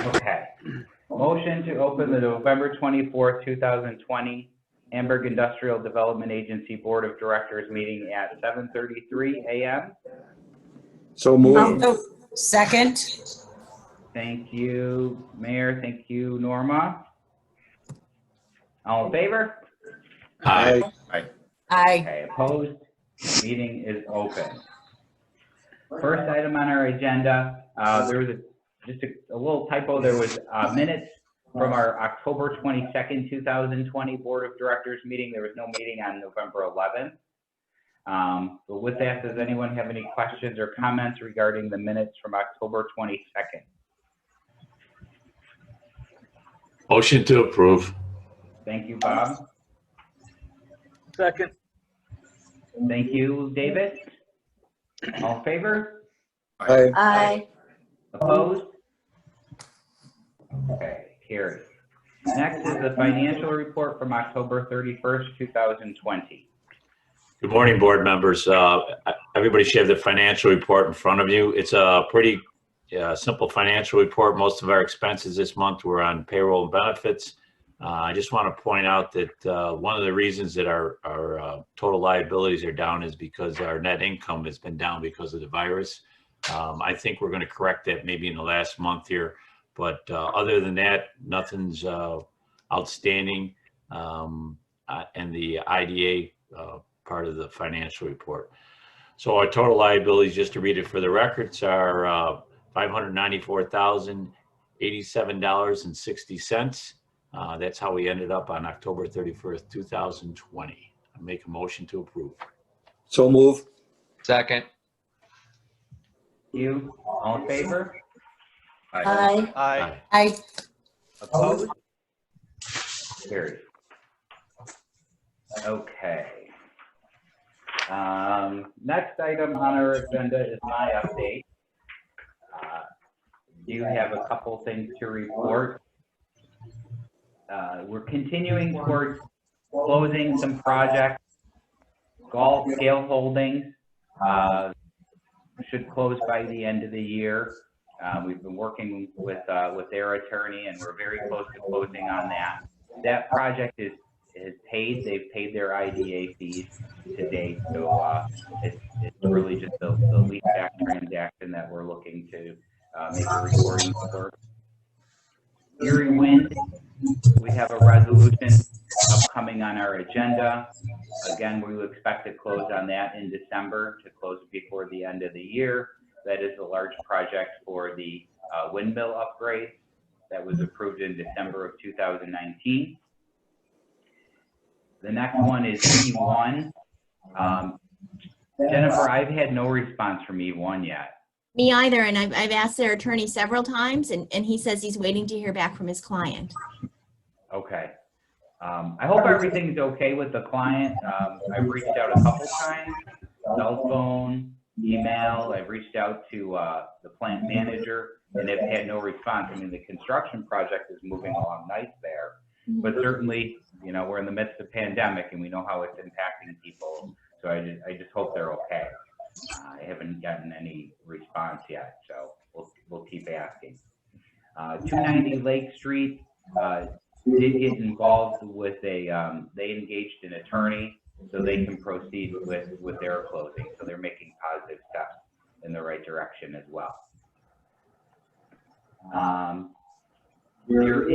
Okay. Motion to open the November 24th, 2020 Hamburg Industrial Development Agency Board of Directors meeting at 7:33 a.m. So moved. Second. Thank you, Mayor. Thank you, Norma. All in favor? Aye. Aye. Okay, opposed? Meeting is open. First item on our agenda, there was just a little typo. There was minutes from our October 22nd, 2020 Board of Directors meeting. There was no meeting on November 11th. But with that, does anyone have any questions or comments regarding the minutes from October 22nd? Motion to approve. Thank you, Bob. Second. Thank you, David. All in favor? Aye. Aye. Opposed? Okay, carried. Next is the financial report from October 31st, 2020. Good morning, board members. Everybody should have the financial report in front of you. It's a pretty simple financial report. Most of our expenses this month were on payroll and benefits. I just want to point out that one of the reasons that our total liabilities are down is because our net income has been down because of the virus. I think we're going to correct that maybe in the last month here. But other than that, nothing's outstanding. And the IDA part of the financial report. So our total liabilities, just to read it for the records, are $594,087.60. That's how we ended up on October 31st, 2020. I make a motion to approve. So moved. Second. You, all in favor? Aye. Aye. Aye. Opposed? Carried. Okay. Next item on our agenda is my update. You have a couple things to report. We're continuing towards closing some projects. Golf Scale Holdings should close by the end of the year. We've been working with their attorney, and we're very close to closing on that. That project is paid. They've paid their IDA fees to date, so it's really just the leaseback transaction that we're looking to make a recording for. Erie Wind, we have a resolution upcoming on our agenda. Again, we would expect to close on that in December, to close before the end of the year. That is a large project for the windmill upgrade that was approved in December of 2019. The next one is E1. Jennifer, I've had no response from E1 yet. Me either, and I've asked their attorney several times, and he says he's waiting to hear back from his client. Okay. I hope everything's okay with the client. I've reached out a couple times, cell phone, email. I've reached out to the plant manager, and they've had no response. I mean, the construction project is moving along nice there, but certainly, you know, we're in the midst of pandemic, and we know how it's impacting people. So I just hope they're okay. I haven't gotten any response yet, so we'll keep asking. 290 Lake Street did get involved with they engaged an attorney so they can proceed with their closing. So they're making positive steps in the right direction as well. We're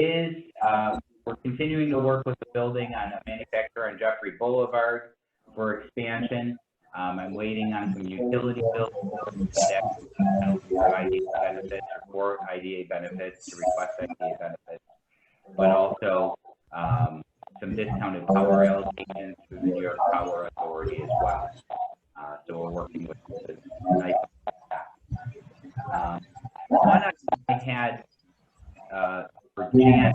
continuing to work with the building on a manufacturer on Jeffrey Boulevard for expansion. I'm waiting on some utility bills for IDA benefits, to request IDA benefits, but also some discounted power allocations through the New York Power Authority as well. So we're working with nice. One I had for Jan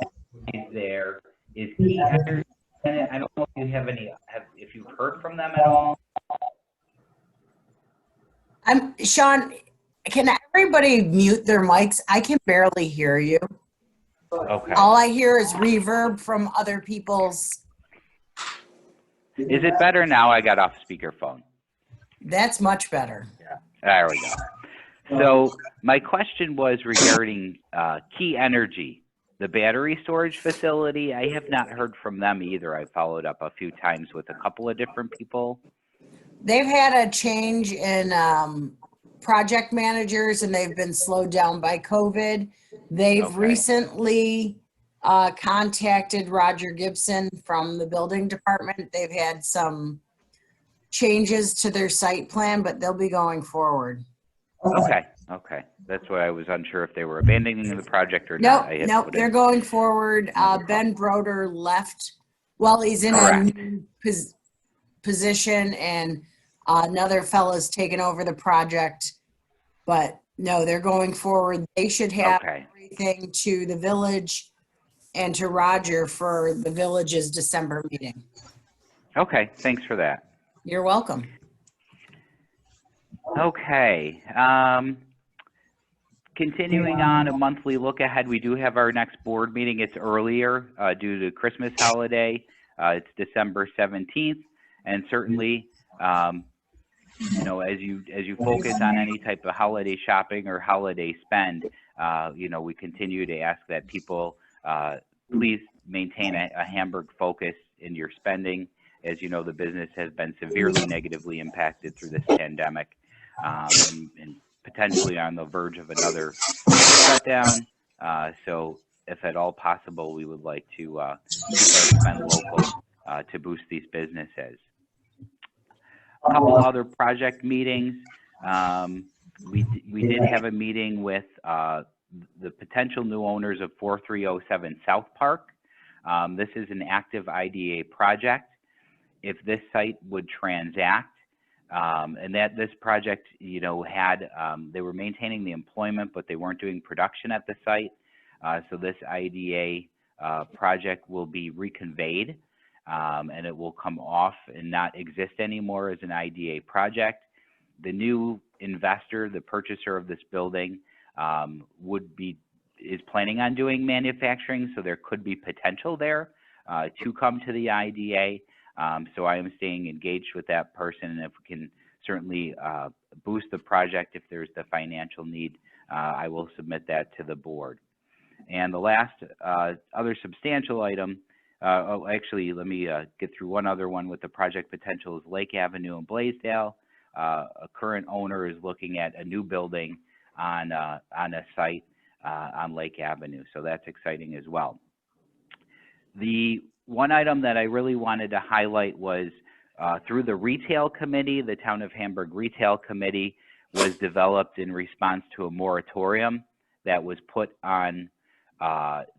is there is Key Energy. I don't know if you have any, if you've heard from them at all. Sean, can everybody mute their mics? I can barely hear you. Okay. All I hear is reverb from other people's. Is it better now? I got off speakerphone. That's much better. Yeah, there we go. So my question was regarding Key Energy, the battery storage facility. I have not heard from them either. I followed up a few times with a couple of different people. They've had a change in project managers and they've been slowed down by COVID. They've Okay. recently contacted Roger Gibson from the building department. They've had some changes to their site plan, but they'll be going forward. Okay, okay. That's why I was unsure if they were abandoning the project or not. I had Nope, put they're in- going forward. Another Ben Broder left. Well, he's in a Correct. new position and another fella's taken over the project. But no, they're going forward. They should have Okay, everything to the village and to Roger for the village's December meeting. okay. Thanks for that. You're welcome. Okay. Continuing on a monthly look ahead, we do have our next board meeting. It's earlier due to Christmas holiday. It's December 17th, and certainly, you know, as you focus on any type of holiday shopping or holiday spend, you know, we continue to ask that people please maintain a Hamburg focus in your spending. As you know, the business has been severely negatively impacted through this pandemic, and potentially on the verge of another shutdown. So if at all possible, we would like to keep our spend local to boost these businesses. A couple other project meetings. We did have a meeting with the potential new owners of 4307 South Park. This is an active IDA project. If this site would transact, and that this project, you know, had, they were maintaining the employment, but they weren't doing production at the site. So this IDA project will be reconveyed, and it will come off and not exist anymore as an IDA project. The new investor, the purchaser of this building, is planning on doing manufacturing, so there could be potential there to come to the IDA. So I am staying engaged with that person, and if we can certainly boost the project, if there's the financial need, I will submit that to the board. And the last other substantial item, actually, let me get through one other one with the project potential is Lake Avenue in Blaisdell. A current owner is looking at a new building on a site on Lake Avenue, so that's exciting as well. The one item that I really wanted to highlight was through the retail committee, the Town of Hamburg Retail Committee was developed in response to a moratorium that was put on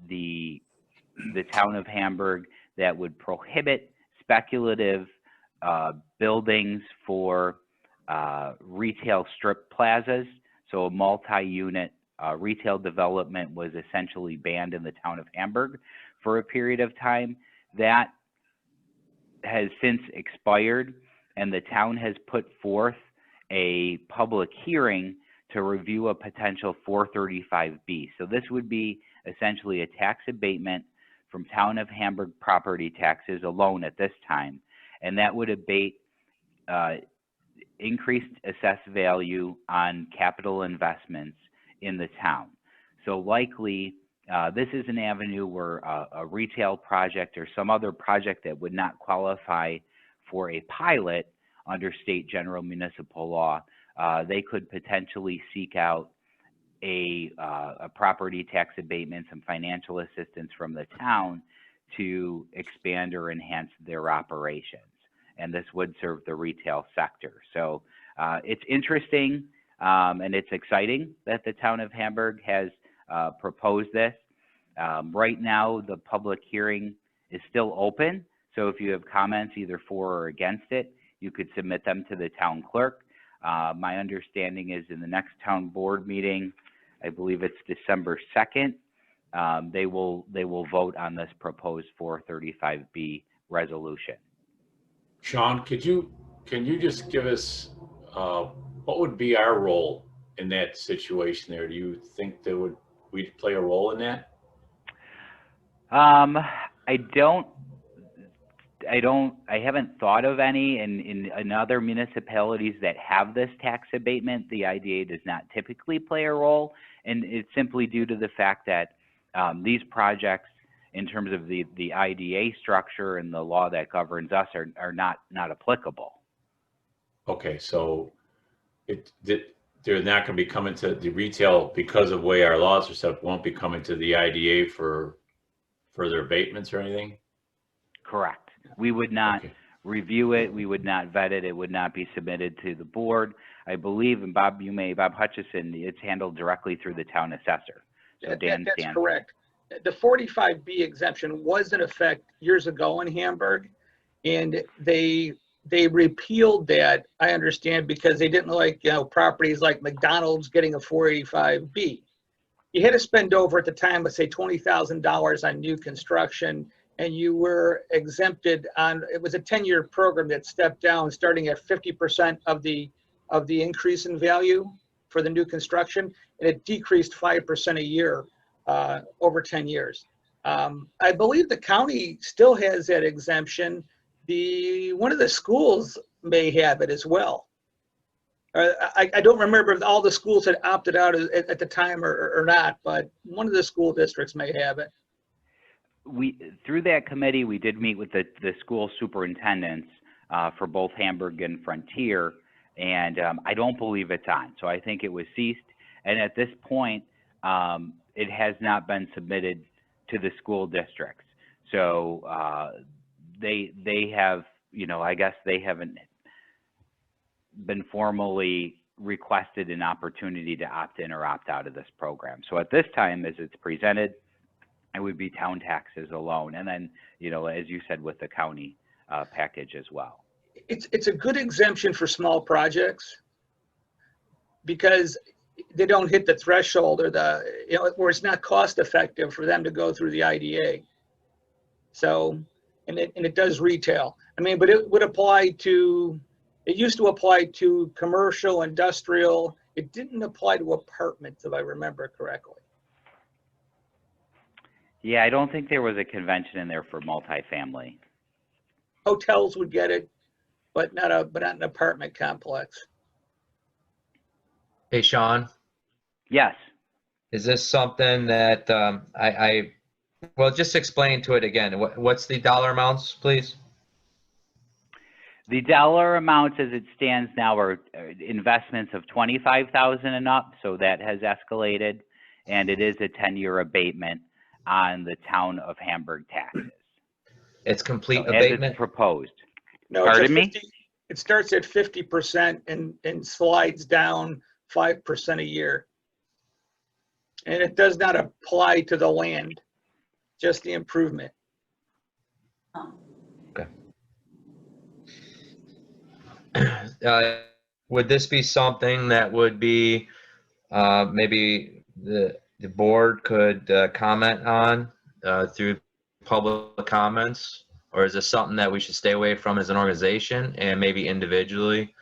the Town of Hamburg that would prohibit speculative buildings for retail strip plazas. So a multi-unit retail development was essentially banned in the Town of Hamburg for a period of time. That has since expired, and the town has put forth a public hearing to review a potential 435B. So this would be essentially a tax abatement from Town of Hamburg property taxes alone at this time, and that would abate increased assessed value on capital investments in the town. So likely, this is an avenue where a retail project or some other project that would not qualify for a pilot under state general municipal law, they could potentially seek out a property tax abatement, some financial assistance from the town to expand or enhance their operations. And this would serve the retail sector. So it's interesting and it's exciting that the Town of Hamburg has proposed this. Right now, the public hearing is still open. So if you have comments either for or against it, you could submit them to the town clerk. My understanding is in the next town board meeting, I believe it's December 2nd, they will vote on this proposed 435B resolution. Sean, can you just give us what would be our role in that situation there? Do you think that we'd play a role in that? I don't I haven't thought of any in other municipalities that have this tax abatement. The IDA does not typically play a role, and it's simply due to the fact that these projects, in terms of the IDA structure and the law that governs us, are not applicable. Okay, so they're not going to be coming to the retail because of the way our laws are set up, won't be coming to the IDA for further abatements or anything? Correct. We would not Okay. review it. We would not vet it. It would not be submitted to the board. I believe, and Bob Hutchison, it's handled directly through the town assessor. So Dan That's stands. correct. The 45B exemption was in effect years ago in Hamburg, and they repealed that, I understand, because they didn't like, properties like McDonald's getting a 485B. You had to spend over at the time, let's say $20,000 on new construction, and you were exempted on, it was a 10-year program that stepped down starting at 50% of the increase in value for the new construction, and it decreased 5% a year over 10 years. I believe the county still has that exemption. One of the schools may have it as well. I don't remember if all the schools had opted out at the time or not, but one of the school districts may have it. Through that committee, we did meet with the school superintendents for both Hamburg and Frontier, and I don't believe it's on. So I think it was ceased, and at this point, it has not been submitted to the school districts. So they have, I guess they haven't been formally requested an opportunity to opt in or opt out of this program. So at this time, as it's presented, it would be town taxes alone. And then, as you said, with the county package as well. It's a good exemption for small projects because they don't hit the threshold or where it's not cost effective for them to go through the IDA. So, and it does retail. I mean, but it would apply to, it used to apply to commercial, industrial. It didn't apply to apartments, if I remember correctly. Yeah, I don't think there was a convention in there for multifamily. Hotels would get it, but not an apartment complex. Hey, Sean, Yes. is this something that well, just explain to it again. What's the dollar amounts, please? The dollar amounts as it stands now are investments of $25,000 and up, so that has escalated, and it is a 10-year abatement on the town of Hamburg taxes. It's complete So as abatement? it's proposed. No, Pardon me? It starts at 50% and slides down 5% a year. And it does not apply to the land, just the improvement. Would this be something that would be maybe the board could comment on through public comments? Or is this something that we should stay away from as an organization and maybe individually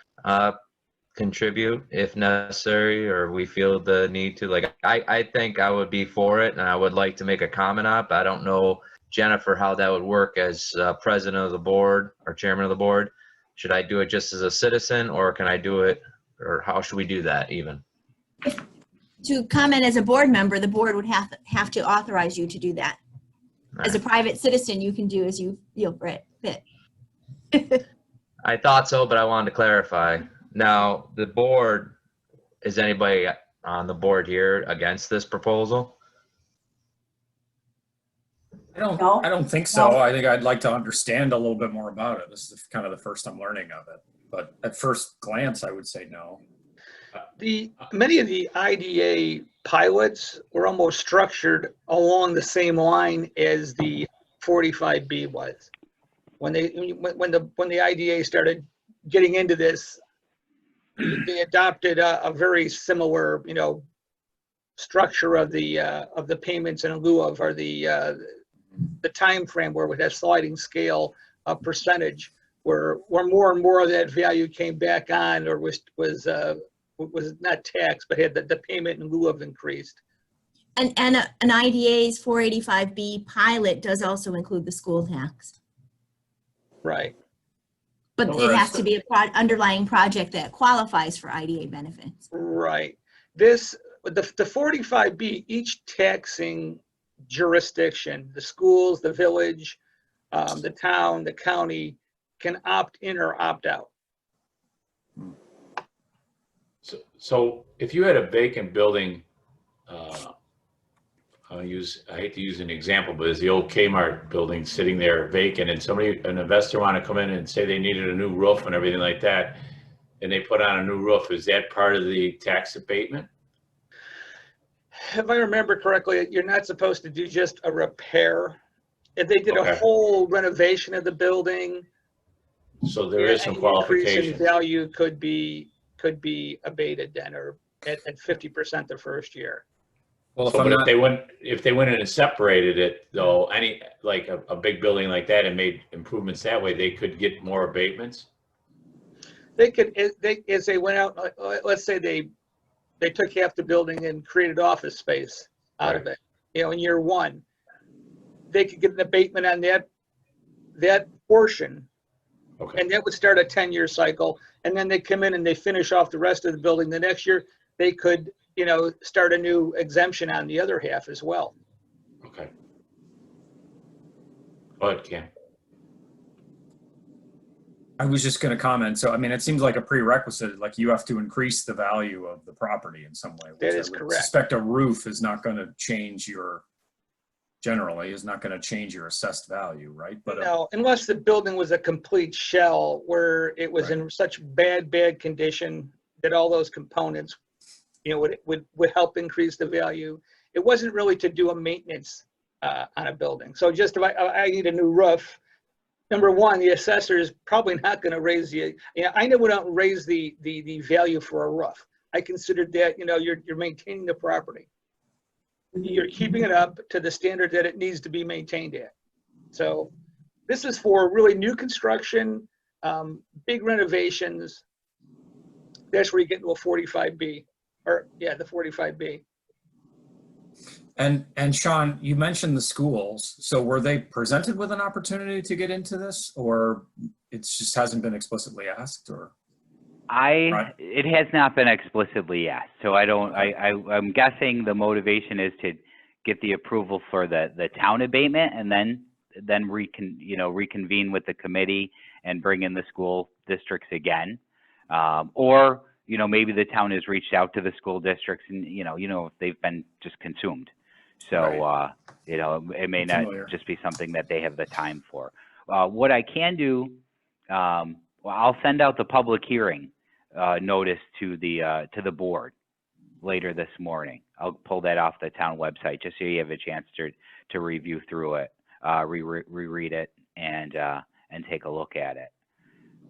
contribute if necessary, or we feel the need to? Like, I think I would be for it, and I would like to make a comment on it, but I don't know, Jennifer, how that would work as president of the board or chairman of the board. Should I do it just as a citizen, or can I do it, or how should we do that even? To comment as a board member, the board would have to authorize you to do that. As a private citizen, you can do as you feel fit. I thought so, but I wanted to clarify. Now, the board, is anybody on the board here against this proposal? I don't think so. I think I'd like to understand a little bit more about it. This is kind of the first I'm learning of it. But at first glance, I would say no. Many of the IDA pilots were almost structured along the same line as the 45B was. When the IDA started getting into this, they adopted a very similar, structure of the payments in lieu of, or the time frame where we have sliding scale of percentage, where more and more of that value came back on, or was not taxed, but had the payment in lieu of increased. And an IDA's 485B pilot does also include the school tax. Right. But Or it a- has to be a underlying project that qualifies for IDA benefits. Right. This, the 45B, each taxing jurisdiction, the schools, the village, the town, the county, can opt in or opt out. So if you had a vacant building, I hate to use an example, but it's the old Kmart building sitting there vacant, and an investor want to come in and say they needed a new roof and everything like that, and they put on a new roof, is that part of the tax abatement? If I remember correctly, you're not supposed to do just a repair. If they did Okay. a whole renovation of the building, So there is some an increase in qualifications. value could be abated then, or at 50% the first year. Well, So, but if they went in and separated it though, like a big building like that and made improvements that way, they could get more abatements? They could, as they went out, let's say they took half the building and created office space out of it, in year one, they could get an abatement on that portion. Okay. And that would start a 10-year cycle. And then they come in and they finish off the rest of the building. The next year, they could, start a new exemption on the other half as well. Okay. Go ahead, Cam. I was just going to comment. So, I mean, it seems like a prerequisite, like you have to increase the value of the property in some way. That which is I would correct. suspect a roof is not going to change generally is not going to change your assessed value, right? But No, unless the building was a complete shell where it was in such bad condition that all those components, would help increase the value. It wasn't really to do a maintenance on a building. So just if I need a new roof, number one, the assessor is probably not going to raise I know we don't raise the value for a roof. I considered that, you're maintaining the property. You're keeping it up to the standard that it needs to be maintained at. So this is for really new construction, big renovations. That's where you get into a 45B, the 45B. And Sean, you mentioned the schools. So were they presented with an opportunity to get into this, or it just hasn't been explicitly asked, or? It has not been explicitly asked, so I'm guessing the motivation is to get the approval for the town abatement and then reconvene with the committee and bring in the school districts again. Or, maybe the town has reached out to the school districts and, if they've been just consumed. So, it may not just be something that they have the time for. What I can do, I'll send out the public hearing notice to the board later this morning. I'll pull that off the town website just so you have a chance to review through it, reread it, and take a look at it.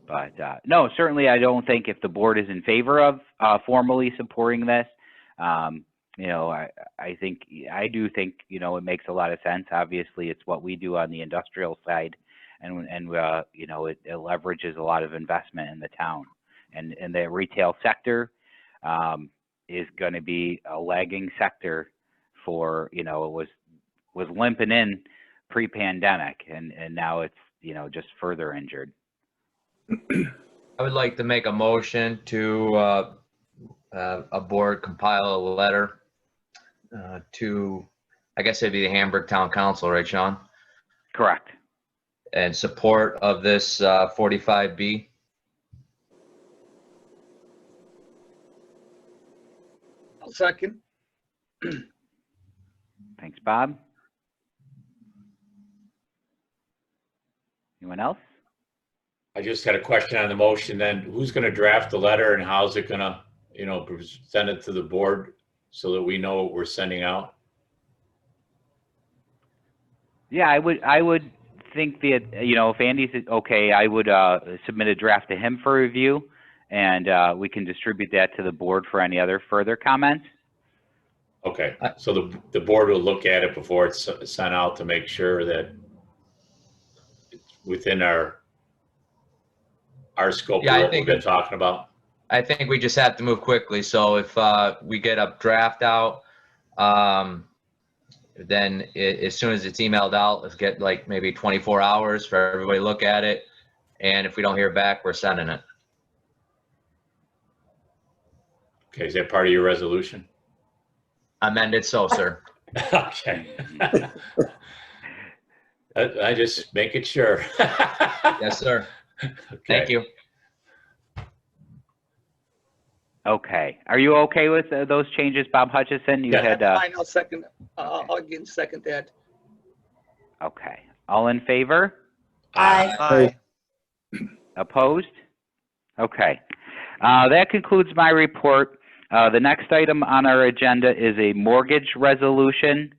But no, certainly I don't think if the board is in favor of formally supporting this, I do think it makes a lot of sense. Obviously, it's what we do on the industrial side, and it leverages a lot of investment in the town. And the retail sector is going to be a lagging sector for, it was limping in pre-pandemic, and now it's, just further injured. I would like to make a motion to a board compile a letter to, I guess it'd be the Hamburg Town Council, right, Sean? Correct. And support of this 45B. I'll second. Thanks, Bob. Anyone else? I just had a question on the motion then. Who's going to draft the letter and how's it going to, present it to the board so that we know what we're sending out? Yeah, I would think that, if Andy's okay, I would submit a draft to him for review, and we can distribute that to the board for any other further comments. Okay, so the board will look at it before it's sent out to make sure that it's within our scope of what we've been talking about. I think we just have to move quickly. So if we get a draft out, then as soon as it's emailed out, let's get like maybe 24 hours for everybody to look at it. And if we don't hear back, we're sending it. Okay, is that part of your resolution? Amended, so, sir. Okay. I just make it sure. Yes, sir. Okay. Thank you. Okay. Are you okay with those changes, Bob Hutchison? You Yeah. had, Fine, I'll second, I'll again second that. okay. All in favor? Aye. Aye. Opposed? Okay. That concludes my report. The next item on our agenda is a mortgage resolution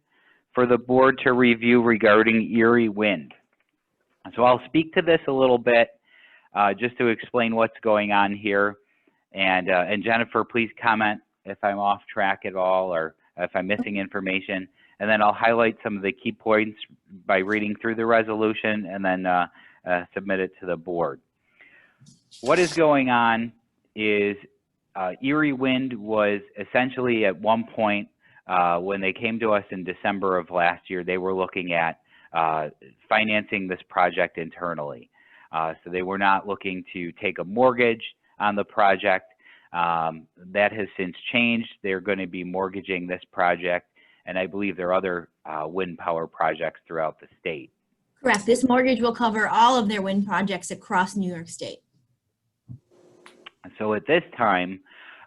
for the board to review regarding Erie Wind. So I'll speak to this a little bit just to explain what's going on here. And Jennifer, please comment if I'm off track at all or if I'm missing information. And then I'll highlight some of the key points by reading through the resolution and then submit it to the board. What is going on is Erie Wind was essentially at one point when they came to us in December of last year, they were looking at financing this project internally. So they were not looking to take a mortgage on the project. That has since changed. They're going to be mortgaging this project, and I believe there are other wind power projects throughout the state. Correct. This mortgage will cover all of their wind projects across New York State. So at this time,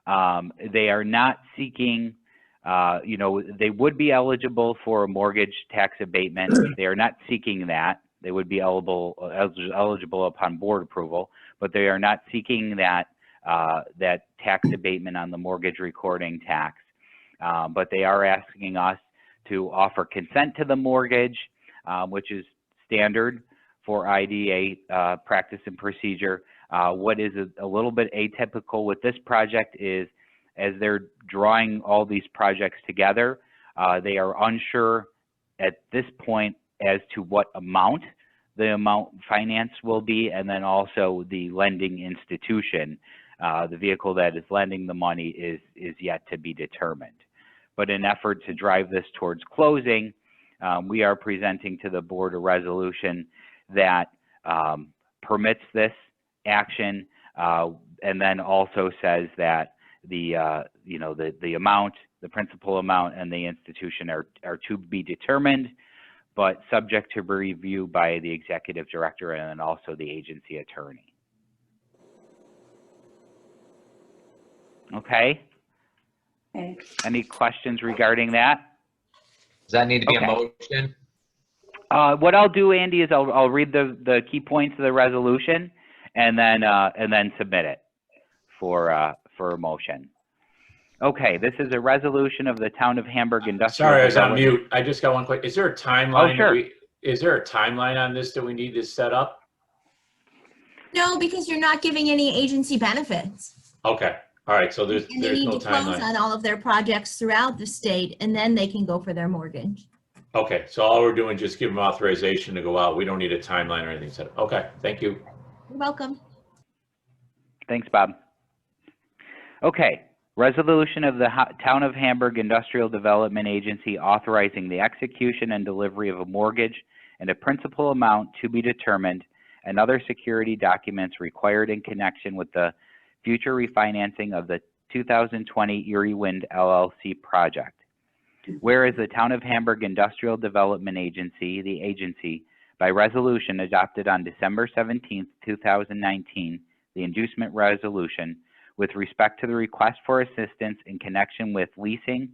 they are not seeking, they would be eligible for a mortgage tax abatement. They are not seeking that. They would be eligible upon board approval, but they are not seeking that tax abatement on the mortgage recording tax. But they are asking us to offer consent to the mortgage, which is standard for IDA practice and procedure. What is a little bit atypical with this project is as they're drawing all these projects together, they are unsure at this point as to what amount the amount financed will be, and then also the lending institution, the vehicle that is lending the money is yet to be determined. But in effort to drive this towards closing, we are presenting to the board a resolution that permits this action, and then also says that the amount, the principal amount, and the institution are to be determined, but subject to review by the executive director and then also the agency attorney. Okay. Okay. Any questions regarding that? Does that need to be Okay. a motion? What I'll do, Andy, is I'll read the key points of the resolution and then submit it for a motion. Okay, this is a resolution of the Town of Hamburg Industrial. Sorry, I was on Development- mute. I just got one question. Is there a timeline? Oh, sure. Is there a timeline on this that we need to set up? No, because you're not giving any agency benefits. Okay. All right. So there's And they need no to close timeline. on all of their projects throughout the state, and then they can go for their mortgage. Okay. So all we're doing is just give them authorization to go out. We don't need a timeline or anything set up. Okay. Thank you. You're welcome. Thanks, Bob. Okay, resolution of the Town of Hamburg Industrial Development Agency authorizing the execution and delivery of a mortgage and a principal amount to be determined and other security documents required in connection with the future refinancing of the 2020 Erie Wind LLC project. Whereas the Town of Hamburg Industrial Development Agency, the agency, by resolution adopted on December 17th, 2019, the inducement resolution with respect to the request for assistance in connection with leasing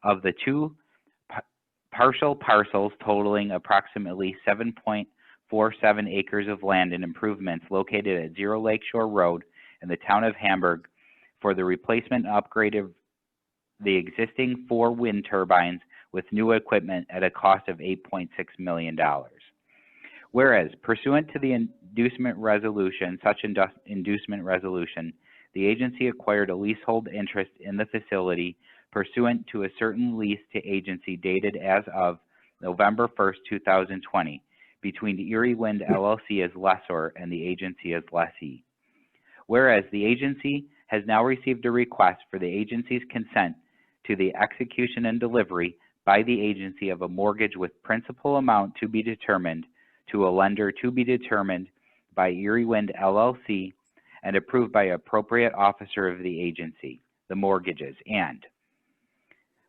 of the two partial parcels totaling approximately 7.47 acres of land and improvements located at 0 Lakeshore Road in the Town of Hamburg for the replacement and upgrade of the existing 4 wind turbines with new equipment at a cost of $8.6 million. Whereas, pursuant to the inducement resolution, such inducement resolution, the agency acquired a leasehold interest in the facility pursuant to a certain lease to agency dated as of November 1st, 2020, between the Erie Wind LLC as lessor and the agency as lessee. Whereas the agency has now received a request for the agency's consent to the execution and delivery by the agency of a mortgage with principal amount to be determined to a lender to be determined by Erie Wind LLC and approved by appropriate officer of the agency, the mortgages, and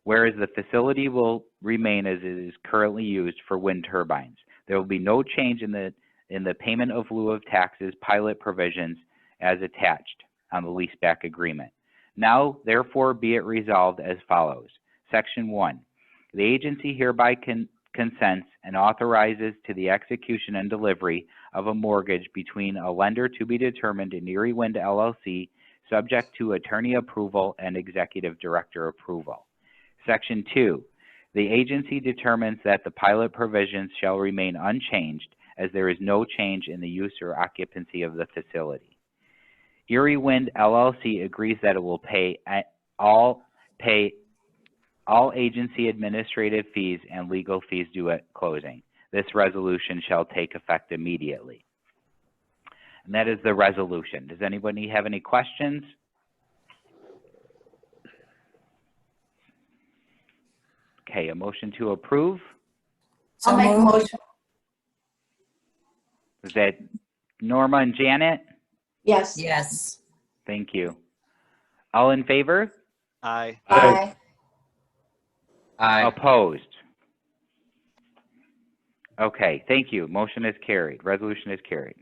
whereas the facility will remain as it is currently used for wind turbines, there will be no change in the payment of lieu of taxes pilot provisions as attached on the leaseback agreement. Now, therefore, be it resolved as follows. Section 1, the agency hereby consents and authorizes to the execution and delivery of a mortgage between a lender to be determined in Erie Wind LLC, subject to attorney approval and executive director approval. Section 2, the agency determines that the pilot provisions shall remain unchanged as there is no change in the use or occupancy of the facility. Erie Wind LLC agrees that it will pay all agency administrative fees and legal fees due at closing. This resolution shall take effect immediately. And that is the resolution. Does anybody have any questions? Okay, a motion to approve. So I'll make a moved. motion. Is that Norma and Janet? Yes. Yes. Thank you. All in favor? Aye. Aye. Aye. Opposed? Okay, thank you. Motion is carried. Resolution is carried.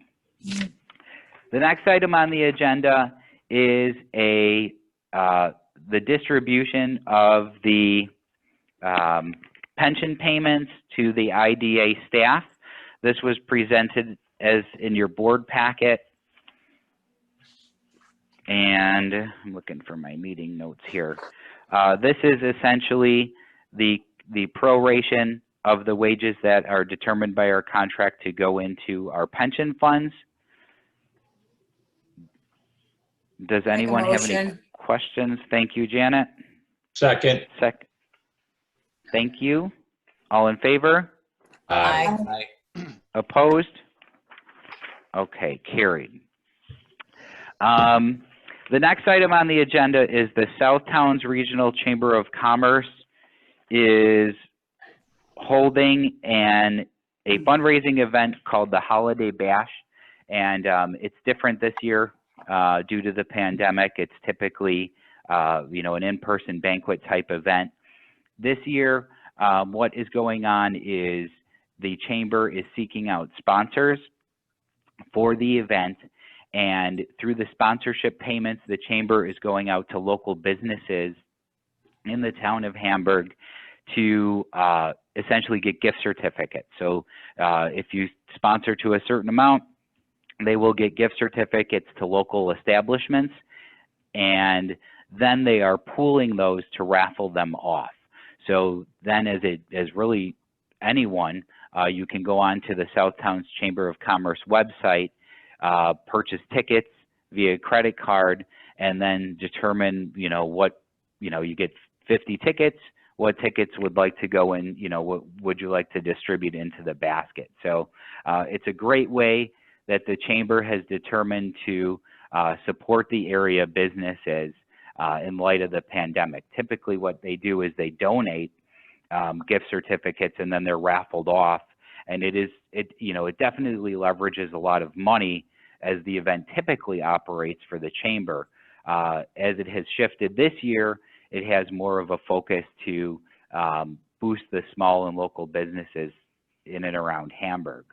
The next item on the agenda is the distribution of the pension payments to the IDA staff. This was presented as in your board packet. And I'm looking for my meeting notes here. This is essentially the proration of the wages that are determined by our contract to go into our pension funds. Does Make a anyone have any motion. questions? Thank you, Janet. Second. Thank you. All in favor? Aye. Opposed? Okay, carried. The next item on the agenda is the Southtowns Regional Chamber of Commerce is holding a fundraising event called the Holiday Bash, and it's different this year due to the pandemic. It's typically an in-person banquet type event. This year, what is going on is the chamber is seeking out sponsors for the event, and through the sponsorship payments, the chamber is going out to local businesses in the town of Hamburg to essentially get gift certificates. So if you sponsor to a certain amount, they will get gift certificates to local establishments, and then they are pooling those to raffle them off. So then as really anyone, you can go on to the Southtowns Chamber of Commerce website, purchase tickets via credit card, and then determine, what, you get 50 tickets, what tickets would like to go in, what would you like to distribute into the basket. So it's a great way that the chamber has determined to support the area businesses in light of the pandemic. Typically what they do is they donate gift certificates and then they're raffled off. And it definitely leverages a lot of money as the event typically operates for the chamber. As it has shifted this year, it has more of a focus to boost the small and local businesses in and around Hamburg.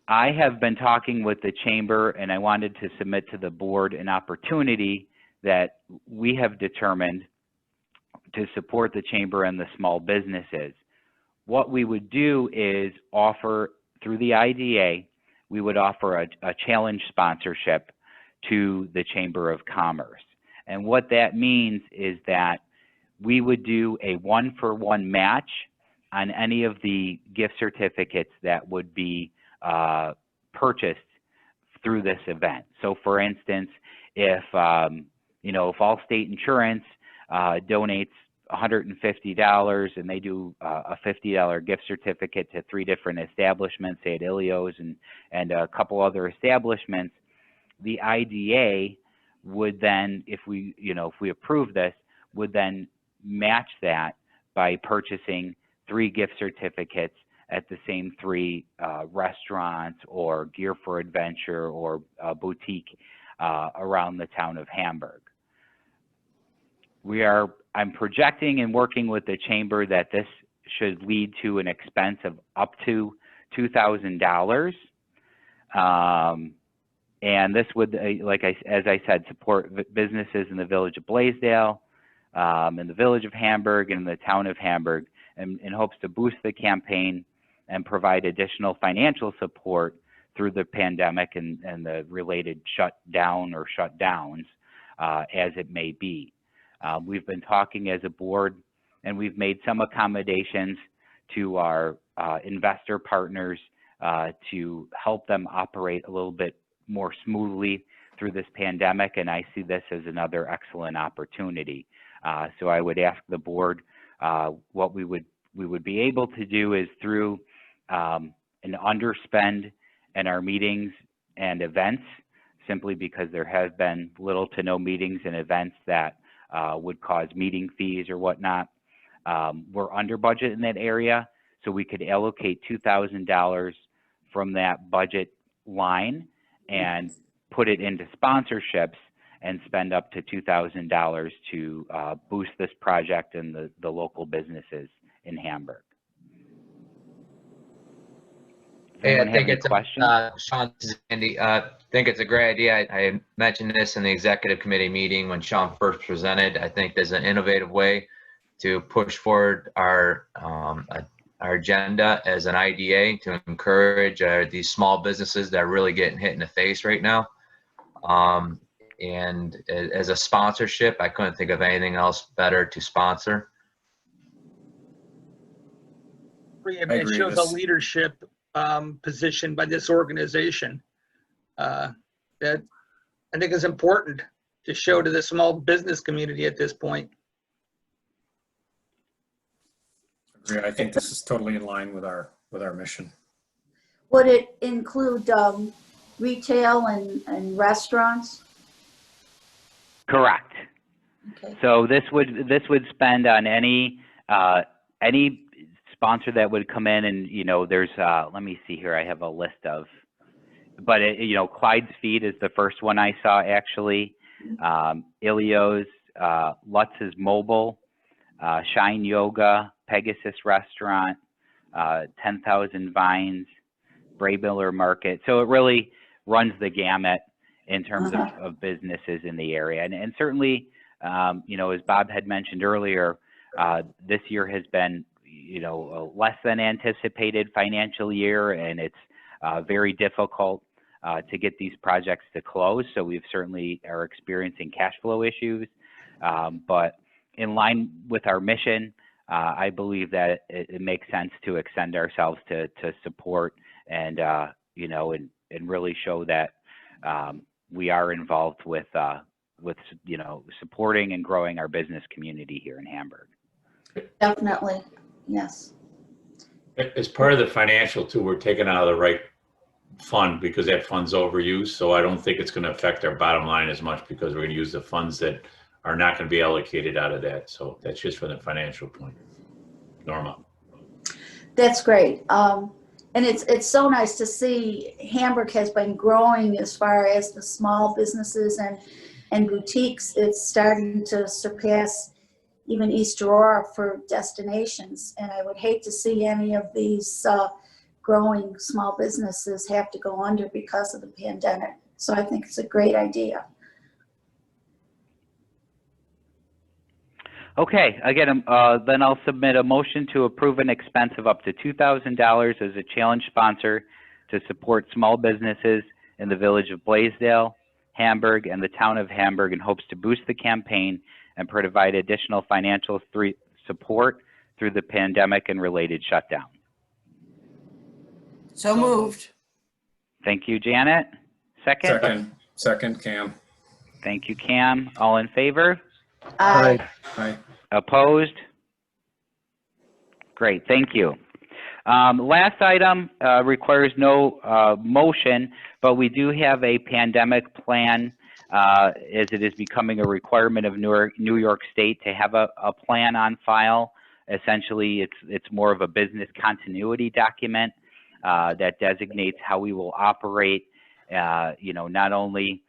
I have been talking with the chamber, and I wanted to submit to the board an opportunity that we have determined to support the chamber and the small businesses. What we would do is offer, through the IDA, we would offer a challenge sponsorship to the Chamber of Commerce. And what that means is that we would do a one-for-one match on any of the gift certificates that would be purchased through this event. So for instance, if Allstate Insurance donates $150 and they do a $50 gift certificate to 3 different establishments, say at Ilios and a couple other establishments, the IDA would then, if we approve this, would then match that by purchasing 3 gift certificates at the same three restaurants or Gear for Adventure or boutique around the town of Hamburg. I'm projecting and working with the chamber that this should lead to an expense of up to $2,000. And this would, as I said, support businesses in the village of Blaisdell, in the village of Hamburg, and in the town of Hamburg, in hopes to boost the campaign and provide additional financial support through the pandemic and the related shutdown or shutdowns as it may be. We've been talking as a board, and we've made some accommodations to our investor partners to help them operate a little bit more smoothly through this pandemic, and I see this as another excellent opportunity. So I would ask the board what we would be able to do is through an underspend in our meetings and events, simply because there have been little to no meetings and events that would cause meeting fees or whatnot. We're under budget in that area, so we could allocate $2,000 from that budget line and put it into sponsorships and spend up to $2,000 to boost this project and the local businesses in Hamburg. Hey, I think any it's questions? Sean, this is Andy. I think it's a great idea. I mentioned this in the executive committee meeting when Sean first presented. I think there's an innovative way to push forward our agenda as an IDA to encourage these small businesses that are really getting hit in the face right now. And as a sponsorship, I couldn't think of anything else better to sponsor. It shows a leadership position by this organization that I think is important to show to the small business community at this point. I think this is totally in line with our mission. Would it include retail and restaurants? Correct. Okay. So this would spend on any sponsor that would come in, and there's let me see here, I have a list of, but Clyde's Feed is the first one I saw actually. Ilio's, Lutz's Mobile, Shine Yoga, Pegasus Restaurant, 10,000 Vines, Bray Miller Market. So it really runs the gamut in terms of businesses in the area. And certainly, as Bob had mentioned earlier, this year has been, a less than anticipated financial year, and it's very difficult to get these projects to close. So we've certainly are experiencing cash flow issues, but in line with our mission, I believe that it makes sense to extend ourselves to support and really show that we are involved with supporting and growing our business community here in Hamburg. Definitely, yes. As part of the financial too, we're taking out of the right fund because that fund's overused. So I don't think it's going to affect our bottom line as much because we're going to use the funds that are not going to be allocated out of that. So that's just from the financial point. Norma. That's great. And it's so nice to see Hamburg has been growing as far as the small businesses and boutiques. It's starting to surpass even East Aurora for destinations. And I would hate to see any of these growing small businesses have to go under because of the pandemic. So I think it's a great idea. Okay, again, then I'll submit a motion to approve an expense of up to $2,000 as a challenge sponsor to support small businesses in the village of Blaisdell, Hamburg, and the town of Hamburg in hopes to boost the campaign and provide additional financial support through the pandemic and related shutdown. So moved. Thank you, Janet. Second, Cam. Thank you, Cam. All in favor? Aye. Aye. Opposed? Great, thank you. Last item requires no motion, but we do have a pandemic plan as it is becoming a requirement of New York State to have a plan on file essentially, it's more of a business continuity document that designates how we will operate, not only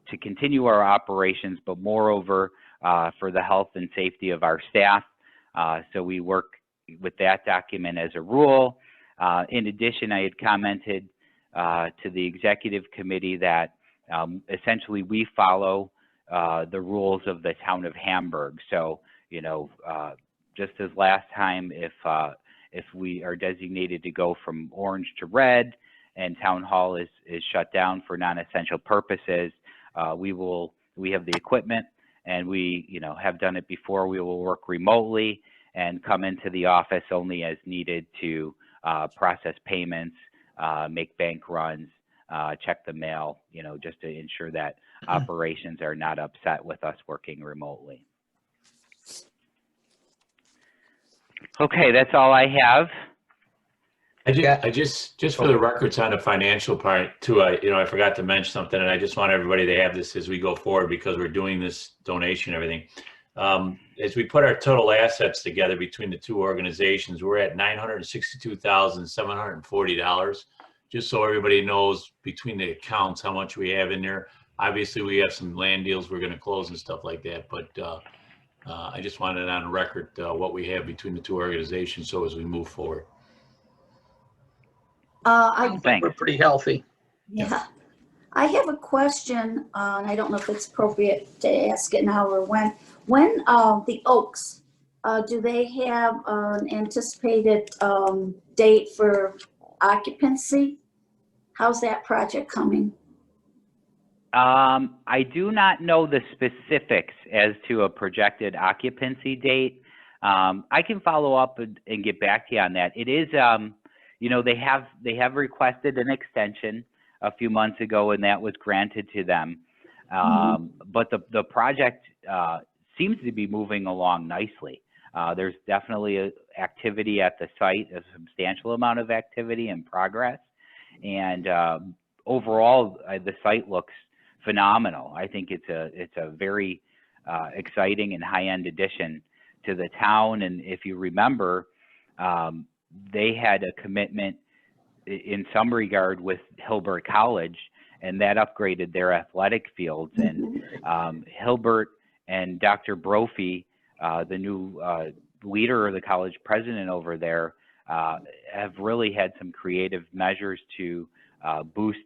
to continue our operations, but moreover, for the health and safety of our staff. So we work with that document as a rule. In addition, I had commented to the executive committee that essentially we follow the rules of the town of Hamburg. So, just as last time, if we are designated to go from orange to red and town hall is shut down for non-essential purposes, we have the equipment, and we have done it before. We will work remotely and come into the office only as needed to process payments, make bank runs, check the mail, just to ensure that operations are not upset with us working remotely. Okay, that's all I have. I just for the records on the financial part too, I forgot to mention something, and I just want everybody to have this as we go forward, because we're doing this donation and everything. As we put our total assets together between the two organizations, we're at $962,740. Just so everybody knows between the accounts how much we have in there. Obviously, we have some land deals we're going to close and stuff like that, but I just wanted on record what we have between the two organizations, so as we move forward. I think we're pretty healthy. Yeah. I have a question, and I don't know if it's appropriate to ask it now or when. When the Oaks, do they have an anticipated date for occupancy? How's that project coming? I do not know the specifics as to a projected occupancy date. I can follow up and get back to you on that. It is, they have requested an extension a few months ago, and that was granted to them. But the project seems to be moving along nicely. There's definitely a activity at the site, a substantial amount of activity and progress. And overall, the site looks phenomenal. I think it's a very exciting and high-end addition to the town. And if you remember, they had a commitment in some regard with Hilbert College, and that upgraded their athletic fields. And Hilbert and Dr. Brophy, the new leader or the college president over there, have really had some creative measures to boost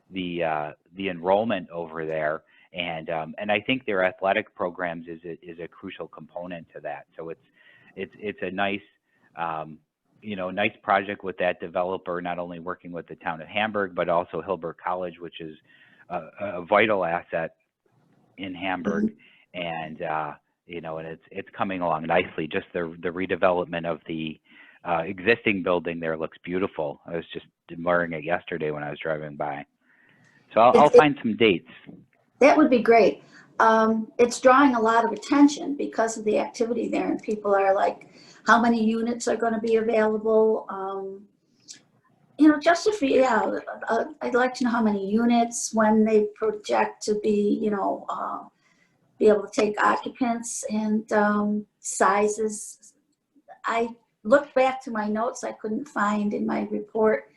the enrollment over there, and I think their athletic programs is a crucial component to that. So it's a nice nice project with that developer, not only working with the town of Hamburg, but also Hilbert College, which is a vital asset in Hamburg. And and it's coming along nicely. Just the redevelopment of the existing building there looks beautiful. I was just admiring it yesterday when I was driving by. So I'll find some dates. That would be great. It's drawing a lot of attention because of the activity there, and people are like, how many units are going to be available? Just if I'd like to know how many units, when they project to be, be able to take occupants, and sizes. I looked back to my notes. I couldn't find in my report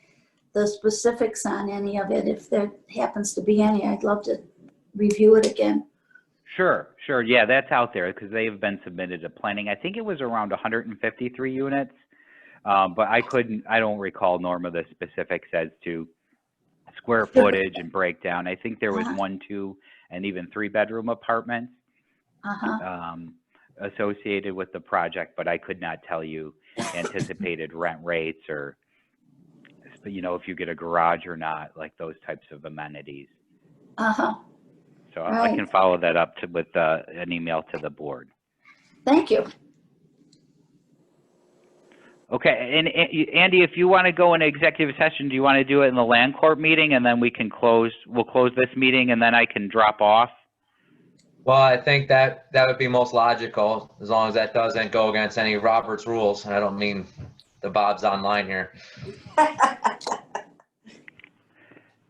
the specifics on any of it. If there happens to be any, I'd love to review it again. Sure. Yeah, that's out there because they've been submitted to planning. I think it was around 153 units, but I don't recall, Norma, the specifics as to square footage and breakdown. I think there was 1, 2, and even 3-bedroom apartments associated with the project, but I could not tell you anticipated rent rates or, if you get a garage or not, like those types of amenities. So I can follow that up with an email to the board. Thank you. Okay, and Andy, if you want to go in executive session, do you want to do it in the land court meeting, and then we'll close this meeting, and then I can drop off? Well, I think that would be most logical, as long as that doesn't go against any Robert's rules. And I don't mean the Bob's online here.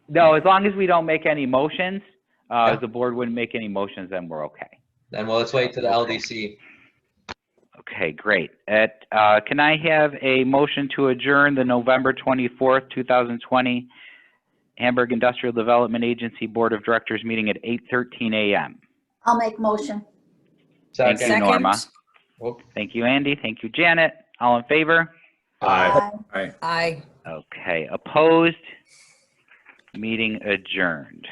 No, as long as we don't make any motions, the board wouldn't make any motions, then we're okay. Then let's wait to the LDC. Okay, great. Can I have a motion to adjourn the November 24th, 2020 Hamburg Industrial Development Agency Board of Directors meeting at 8:13 a.m.? I'll make motion. Thank you, Second. Norma. Whoop. Thank you, Andy. Thank you, Janet. All in favor? Aye. Aye. Aye. Okay, opposed? Meeting adjourned.